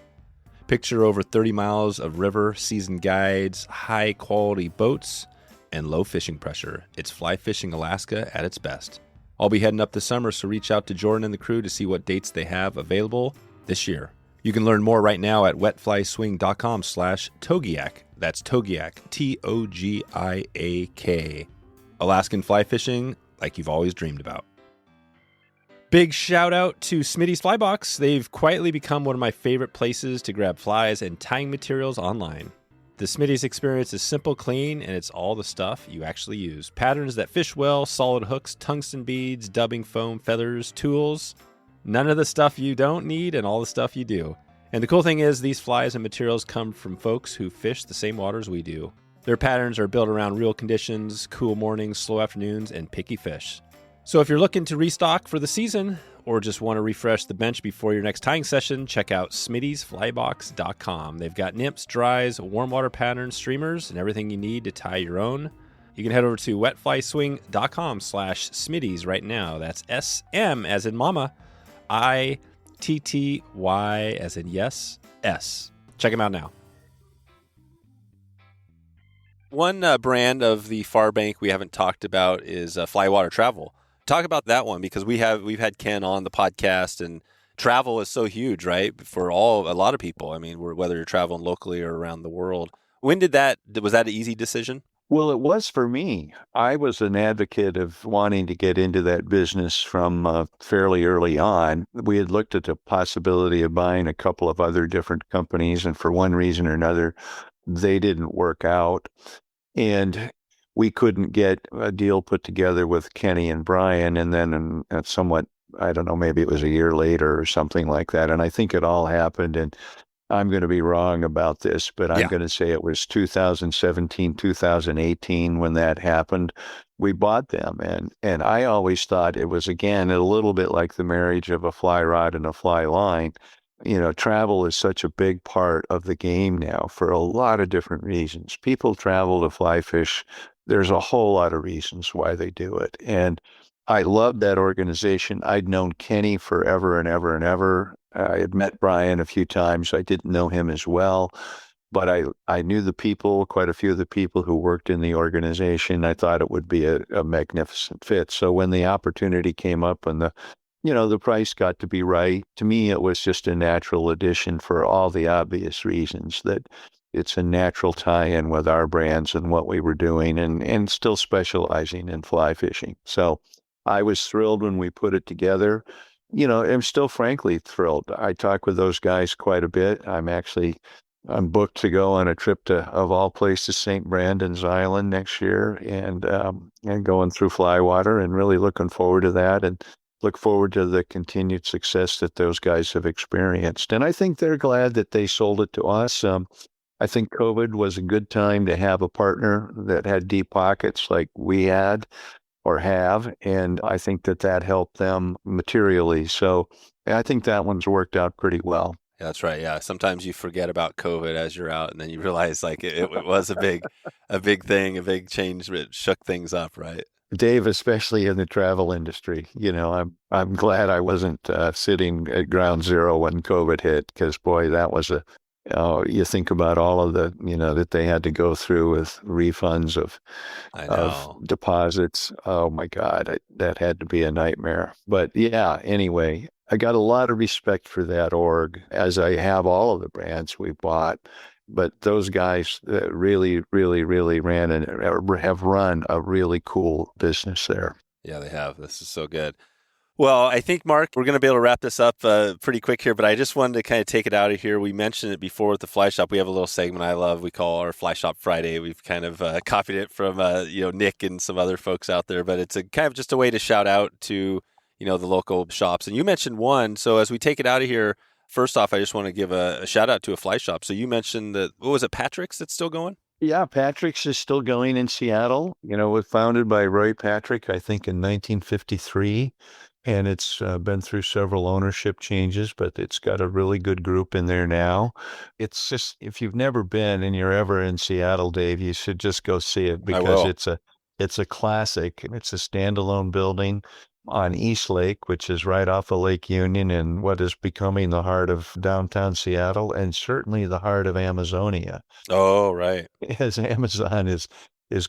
Picture over 30 miles of river, seasoned guides, high-quality boats, and low fishing pressure. It's fly fishing Alaska at its best. I'll be heading up this summer, so reach out to Jordan and the crew to see what dates they have available this year. You can learn more right now at wetflyswing.com/Togiak. That's Togiak, Togiak. Alaskan fly fishing like you've always dreamed about. Big shout out to Smitty's Fly Box. They've quietly become one of my favorite places to grab flies and tying materials online. The Smitty's experience is simple, clean, and it's all the stuff you actually use. Patterns that fish well, solid hooks, tungsten beads, dubbing foam, feathers, tools. None of the stuff you don't need and all the stuff you do. And the cool thing is these flies and materials come from folks who fish the same waters we do. Their patterns are built around real conditions, cool mornings, slow afternoons, and picky fish. So if you're looking to restock for the season or just want to refresh the bench before your next tying session, check out smittysflybox.com. They've got nymphs, dries, warm water patterns, streamers, and everything you need to tie your own. You can head over to wetflyswing.com/Smitties right now. That's SM as in mama, ITTY as in yes, S. Check them out now. One brand of the Far Bank we haven't talked about is Flywater Travel. Talk about that one, because we've had Ken on the podcast, and travel is so huge, right? For a lot of people. I mean, whether you're traveling locally or around the world. Was that an easy decision? Well, it was for me. I was an advocate of wanting to get into that business from fairly early on. We had looked at the possibility of buying a couple of other different companies, and for one reason or another, they didn't work out. And we couldn't get a deal put together with Kenny and Brian. And then somewhat, I don't know, maybe it was a year later or something like that. And I think it all happened. And I'm going to be wrong about this, but I'm going to say it was 2017, 2018 when that happened. We bought them. And I always thought it was, again, a little bit like the marriage of a fly rod and a fly line. Travel is such a big part of the game now for a lot of different reasons. People travel to fly fish. There's a whole lot of reasons why they do it. And I loved that organization. I'd known Kenny forever and ever and ever. I had met Brian a few times. I didn't know him as well, but I knew the people, quite a few of the people who worked in the organization. I thought it would be a magnificent fit. So when the opportunity came up and the price got to be right, to me, it was just a natural addition for all the obvious reasons that it's a natural tie-in with our brands and what we were doing and still specializing in fly fishing. So I was thrilled when we put it together. I'm still frankly thrilled. I talk with those guys quite a bit. I'm booked to go on a trip to, of all places, St. Brandon's Island next year and going through Flywater, and really looking forward to that and look forward to the continued success that those guys have experienced. And I think they're glad that they sold it to us. I think COVID was a good time to have a partner that had deep pockets like we had or have. And I think that helped them materially. So I think that one's worked out pretty well. Yeah, that's right. Yeah. Sometimes you forget about COVID as you're out, and then you realize like it was a big thing, a big change that shook things up, right? Dave, especially in the travel industry, I'm glad I wasn't sitting at ground zero when COVID hit, because boy, that was a You think about all of the, that they had to go through with refunds I of know. deposits. Oh my God, that had to be a nightmare. But yeah, anyway, I got a lot of respect for that org, as I have all of the brands we bought. But those guys really, really, really ran and have run a really cool business there. Yeah, they have. This is so good. Well, I think, Mark, we're going to be able to wrap this up pretty quick here, but I just wanted to kind of take it out of here. We mentioned it before with the Fly Shop. We have a little segment I love. We call our Fly Shop Friday. We've kind of copied it from Nick and some other folks out there, but it's a kind of just a way to shout out to the local shops. And you mentioned one. So as we take it out of here, first off, I just want to give a shout out to a Fly Shop. So you mentioned that, what was it, Patrick's that's still going? Yeah, Patrick's is still going in Seattle. It was founded by Roy Patrick, I think, in 1953. And it's been through several ownership changes, but it's got a really good group in there now. It's just, if you've never been and you're ever in Seattle, Dave, you should just go see it I because will. it's a classic. It's a standalone building on East Lake, which is right off of Lake Union in what is becoming the heart of downtown Seattle and certainly the heart of Amazonia, Oh, right. as Amazon is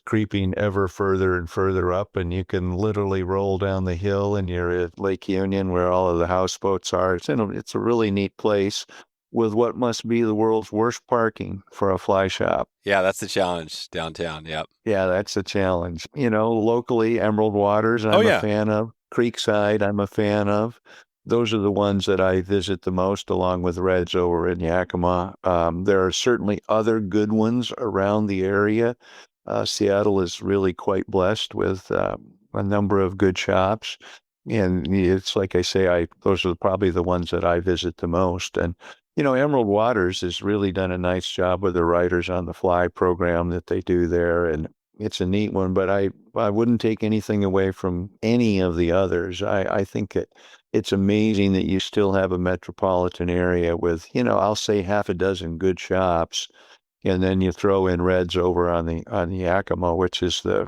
creeping ever further and further up, and you can literally roll down the hill and you're at Lake Union where all of the houseboats are. It's a really neat place with what must be the world's worst parking for a fly shop. Yeah, that's the challenge downtown. Yep. Yeah, that's a challenge. Locally, Emerald Waters, Oh, I'm a yeah. fan of. Creekside, I'm a fan of. Those are the ones that I visit the most, along with Reds over in Yakima. There are certainly other good ones around the area. Seattle is really quite blessed with a number of good shops. And it's like I say, those are probably the ones that I visit the most. And Emerald Waters has really done a nice job with the Writers on the Fly program that they do there, and it's a neat one. But I wouldn't take anything away from any of the others. I think it's amazing that you still have a metropolitan area with, I'll say half a dozen good shops, and then you throw in Reds over on the Yakima, which is the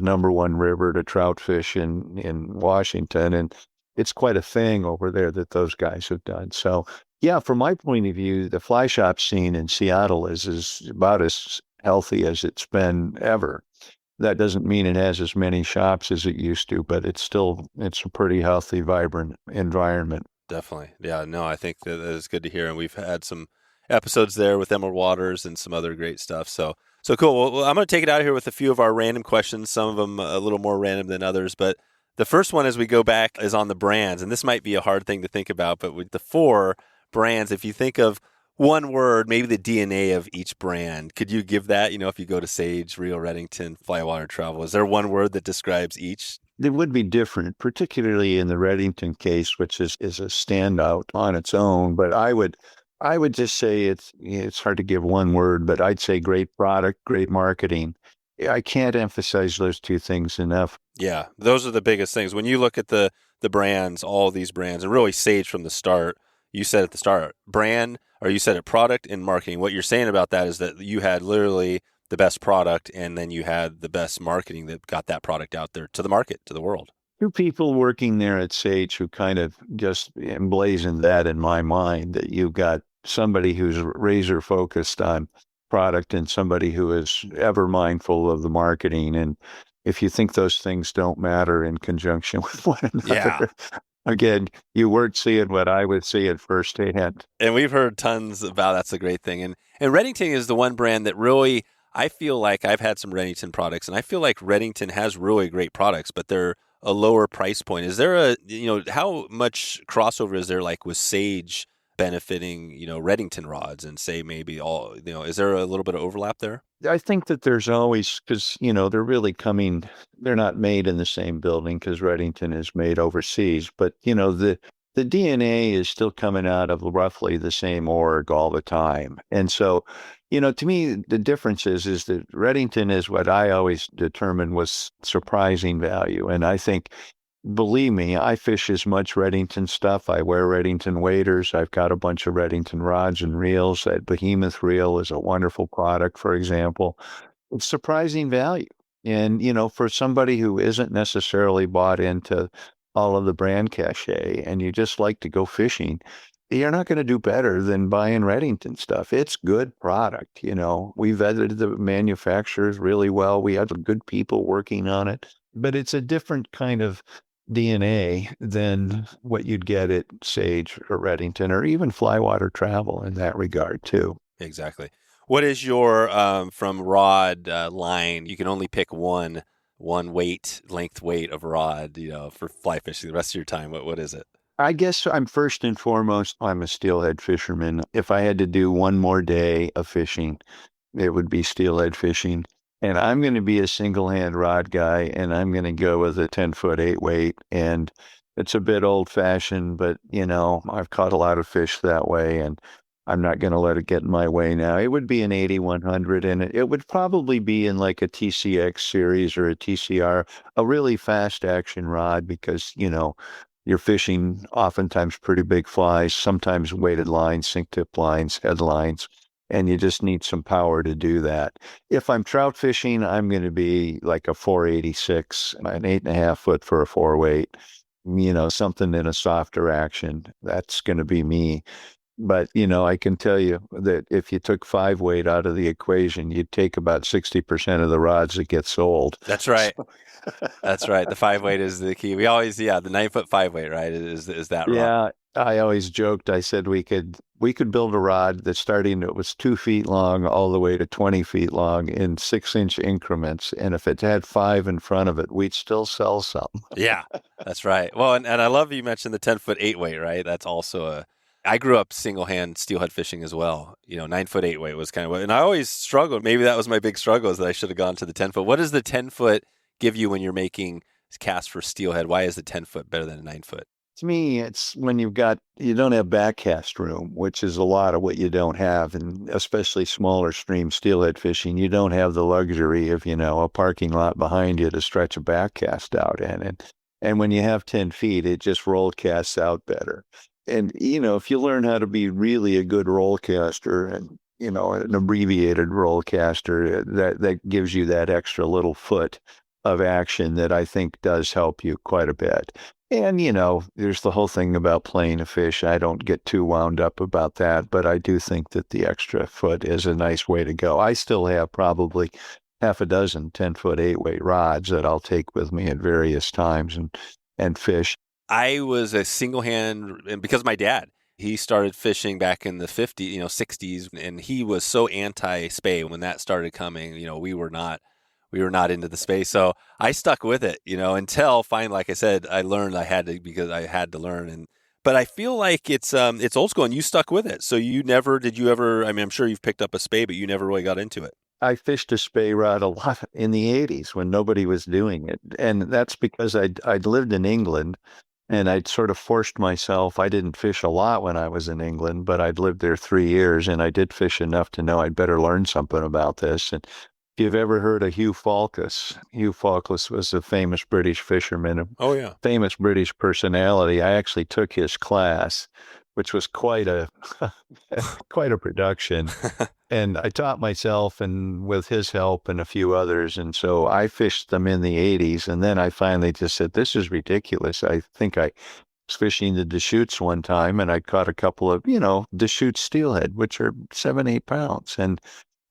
number one river to trout fish in Washington, and it's quite a thing over there that those guys have done. So yeah, from my point of view, the fly shop scene in Seattle is about as healthy as it's been ever. That doesn't mean it has as many shops as it used to, but it's a pretty healthy, vibrant environment. Definitely. Yeah, no, I think that is good to hear. And we've had some episodes there with Emerald Waters and some other great stuff. So cool. Well, I'm going to take it out of here with a few of our random questions, some of them a little more random than others. But the first one as we go back is on the brands. And this might be a hard thing to think about, but with the four brands, if you think of one word, maybe the DNA of each brand, could you give that? If you go to Sage, Rio, Redington, Flywater Travel, is there one word that describes each? It would be different, particularly in the Redington case, which is a standout on its own. But I would just say it's hard to give one word, but I'd say great product, great marketing. I can't emphasize those two things enough. Yeah, those are the biggest things. When you look at the brands, all these brands, and really Sage from the start, you said at the start, brand, or you said it, product and marketing. What you're saying about that is that you had literally the best product, and then you had the best marketing that got that product out there to the market, to the world. Two people working there at Sage who kind of just emblazoned that in my mind, that you've got somebody who's razor focused on product and somebody who is ever mindful of the marketing. And if you think those things don't matter in conjunction with one Yeah. another, again, you weren't seeing what I was seeing firsthand. And we've heard tons about that's a great thing. And Redington is the one brand that really, I feel like I've had some Redington products, and I feel like Redington has really great products, but they're a lower price point. Is there how much crossover is there like with Sage benefiting, Redington rods, and say maybe all, is there a little bit of overlap there? I think that there's always, because, they're not made in the same building because Redington is made overseas, but, the DNA is still coming out of roughly the same org all the time. And so, to me, the difference is that Redington is what I always determined was surprising value. And I think, believe me, I fish as much Redington stuff. I wear Redington waders. I've got a bunch of Redington rods and reels. That Behemoth reel is a wonderful product, for example. It's surprising value. And, for somebody who isn't necessarily bought into all of the brand cachet and you just like to go fishing, you're not going to do better than buying Redington stuff. It's good product. We vetted the manufacturers really well. We had good people working on it, but it's a different kind of DNA than what you'd get at Sage or Redington or even Flywater Travel in that regard too. Exactly. What is your from rod line? You can only pick one length weight of rod, for fly fishing the rest of your time. What is it? I guess I'm first and foremost, I'm a steelhead fisherman. If I had to do one more day of fishing, it would be steelhead fishing. And I'm going to be a single hand rod guy, and I'm going to go with a 10-foot 8 weight. And it's a bit old fashioned, but I've caught a lot of fish that way, and I'm not going to let it get in my way now. It would be an 8100, and it would probably be in like a TCX series or a TCR, a really fast action rod because, you're fishing oftentimes pretty big flies, sometimes weighted lines, sink tip lines, headlines, and you just need some power to do that. If I'm trout fishing, I'm going to be like a 486, an 8.5 foot for a 4 weight, something in a softer action. That's going to be me. But, I can tell you that if you took 5 weight out of the equation, you'd take about 60% of the rods that get sold. That's right. That's right. The 5 weight is the key. We always, the 9 foot 5 weight, right? Is that rod? Yeah, I always joked. I said we could build a rod that starting it was 2 feet long all the way to 20 feet long in 6-inch increments, and if it had 5 in front of it, we'd still sell some. Yeah, that's right. Well, and I love you mentioned the 10-foot 8 weight, right? That's also I grew up single hand steelhead fishing as well. 9-foot 8 weight was kind of and I always struggled. Maybe that was my big struggle is that I should have gone to the 10-foot. What does the 10-foot give you when you're making casts for steelhead? Why is the 10-foot better than a 9-foot? To me, it's when you don't have backcast room, which is a lot of what you don't have, and especially smaller stream steelhead fishing, you don't have the luxury of, a parking lot behind you to stretch a backcast out in. And when you have 10 feet, it just roll casts out better. And, if you learn how to be really a good roll caster and, an abbreviated roll caster, that gives you that extra little foot of action that I think does help you quite a bit. And, there's the whole thing about playing a fish. I don't get too wound up about that, but I do think that the extra foot is a nice way to go. I still have probably half a dozen 10-foot 8-weight rods that I'll take with me at various times and fish. I was a single hand, and because my dad, he started fishing back in the 50s, 60s, and he was so anti-spay when that started coming. We were not into the space. So I stuck with it, until finally, like I said, I learned because I had to learn. But I feel like it's old school and you stuck with it. So did you ever, I mean, I'm sure you've picked up a spay, but you never really got into it. I fished a spay rod a lot in the 80s when nobody was doing it. And that's because I'd lived in England and I'd sort of forced myself. I didn't fish a lot when I was in England, but I'd lived there 3 years and I did fish enough to know I'd better learn something about this. And if you've ever heard of Hugh Faulkes was a famous British fisherman, Oh yeah. famous British personality. I actually took his class, which was quite a quite a production. And I taught myself and with his help and a few others. And so I fished them in the 80s. And then I finally just said, this is ridiculous. I think I was fishing the Deschutes one time and I caught a couple of, Deschutes steelhead, which are 7-8 pounds. And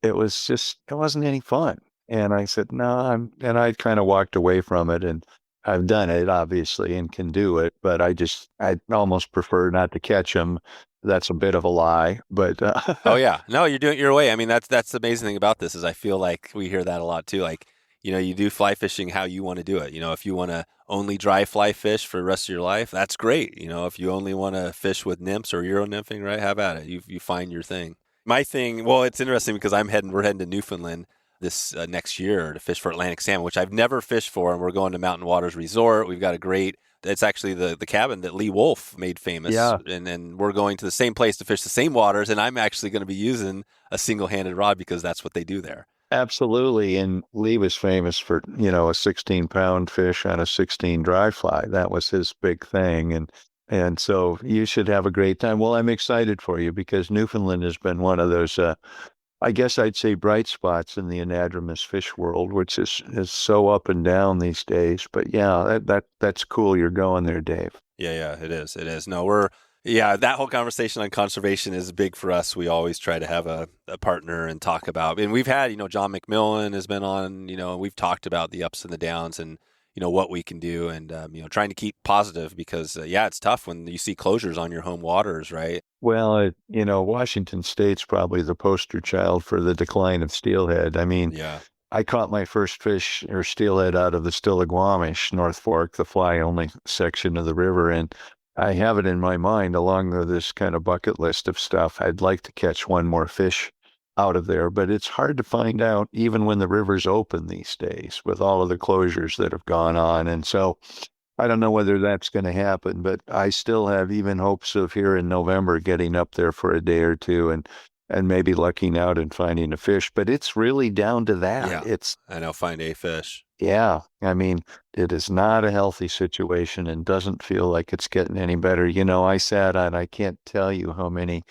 it wasn't any fun. And I said, no, and I kind of walked away from it. And I've done it obviously and can do it, but I almost prefer not to catch them. That's a bit of a lie, but Oh yeah, no, you're doing it your way. I mean, that's the amazing thing about this is I feel like we hear that a lot too. Like, you do fly fishing how you want to do it. If you want to only dry fly fish for the rest of your life, that's great. If you only want to fish with nymphs or Euro nymphing, right? Have at it. You find your thing. My thing, well, it's interesting because we're heading to Newfoundland this next year to fish for Atlantic salmon, which I've never fished for, and we're going to Mountain Waters Resort. We've got it's actually the cabin that Lee Wolf made famous. Yeah. And then we're going to the same place to fish the same waters, and I'm actually going to be using a single-handed rod because that's what they do there. Absolutely. And Lee was famous for, a 16-pound fish on a 16 dry fly. That was his big thing. And so you should have a great time. Well, I'm excited for you because Newfoundland has been one of those, I guess I'd say bright spots in the anadromous fish world, which is so up and down these days. But yeah, that's cool. You're going there, Dave. Yeah, it is. It is. No, we're Yeah, that whole conversation on conservation is big for us. We always try to have a partner and talk about, and we've had, John McMillan has been on, we've talked about the ups and the downs and, what we can do and, trying to keep positive because, yeah, it's tough when you see closures on your home waters, right? Well, Washington State's probably the poster child for the decline of steelhead. I mean, Yeah. I caught my first fish or steelhead out of the Stillaguamish, North Fork, the fly-only section of the river, and I have it in my mind along with this kind of bucket list of stuff. I'd like to catch one more fish out of there, but it's hard to find out even when the river's open these days with all of the closures that have gone on. And so I don't know whether that's going to happen, but I still have even hopes of here in November getting up there for a day or two and maybe lucking out and finding a fish. But it's really down to that. Yeah. It's I know, find a fish. yeah. I mean, it is not a healthy situation and doesn't feel like it's getting any better. I sat on, I can't tell you how many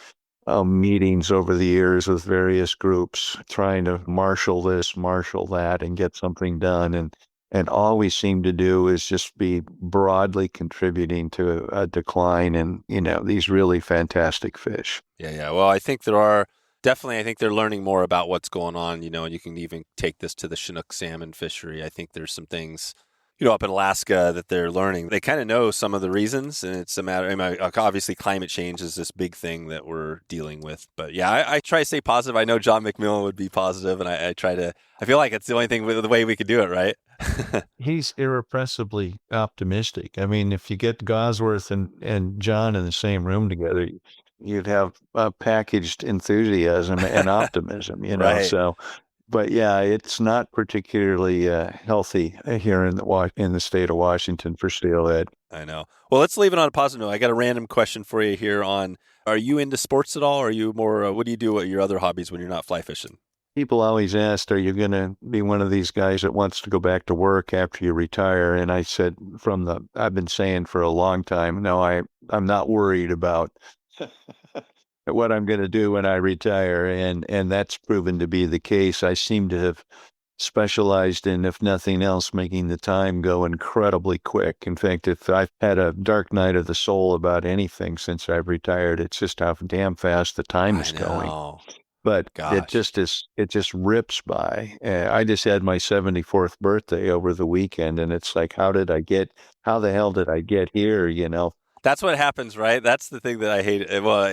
meetings over the years with various groups trying to marshal this, marshal that, and get something done. And all we seem to do is just be broadly contributing to a decline in, these really fantastic fish. Yeah, yeah. Well, I think there are definitely, I think they're learning more about what's going on, and you can even take this to the Chinook salmon fishery. I think there's some things, up in Alaska that they're learning. They kind of know some of the reasons, and it's a matter, obviously climate change is this big thing that we're dealing with. But yeah, I try to stay positive. I know John McMillan would be positive, and I feel like it's the only thing, the way we could do it, right? He's irrepressibly optimistic. I mean, if you get Gosworth and John in the same room together, you'd have packaged enthusiasm and optimism, Right. So, but yeah, it's not particularly healthy here in the state of Washington for steelhead. I know. Well, let's leave it on a positive note. I got a random question for you here on, are you into sports at all? Or are you more, what do you do at your other hobbies when you're not fly fishing? People always asked, are you going to be one of these guys that wants to go back to work after you retire? And I said, I've been saying for a long time, no, I'm not worried about what I'm going to do when I retire. And that's proven to be the case. I seem to have specialized in, if nothing else, making the time go incredibly quick. In fact, if I've had a dark night of the soul about anything since I've retired, it's just how damn fast the time is going. But it Gosh. just rips by. I just had my 74th birthday over the weekend, and it's like, how the hell did I get here? That's what happens, right? That's the thing that I hate. Well,